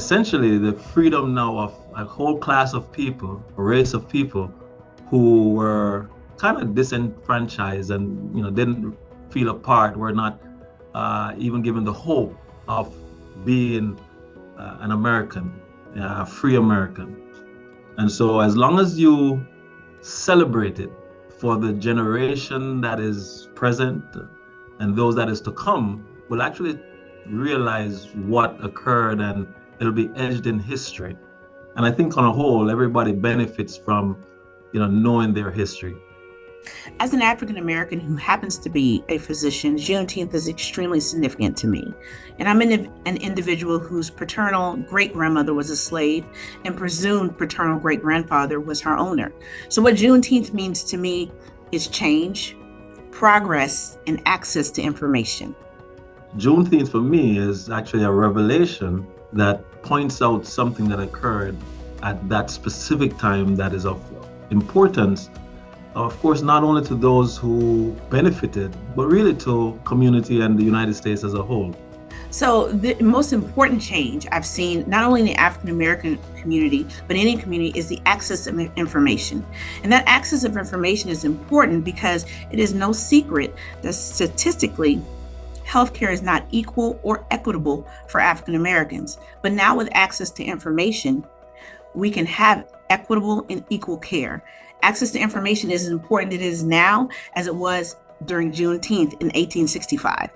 essentially the freedom now of a whole class of people, a race of people who were kind of disenfranchised and didn't feel a part, were not even given the hope of being an American, a free American. And so as long as you celebrate it for the generation that is present and those that is to come, will actually realize what occurred, and it'll be etched in history. And I think on a whole, everybody benefits from, knowing their history. As an African American who happens to be a physician, Juneteenth is extremely significant to me. And I'm an individual whose paternal great-grandmother was a slave and presumed paternal great-grandfather was her owner. So what Juneteenth means to me is change, progress, and access to information. Juneteenth for me is actually a revelation that points out something that occurred at that specific time that is of importance, of course, not only to those who benefited, but really to community and the United States as a whole. So the most important change I've seen, not only in the African American community, but any community, is the access of information. And that access of information is important because it is no secret that statistically, healthcare is not equal or equitable for African Americans. But now with access to information, we can have equitable and equal care. Access to information is as important it is now as it was during Juneteenth in 1865.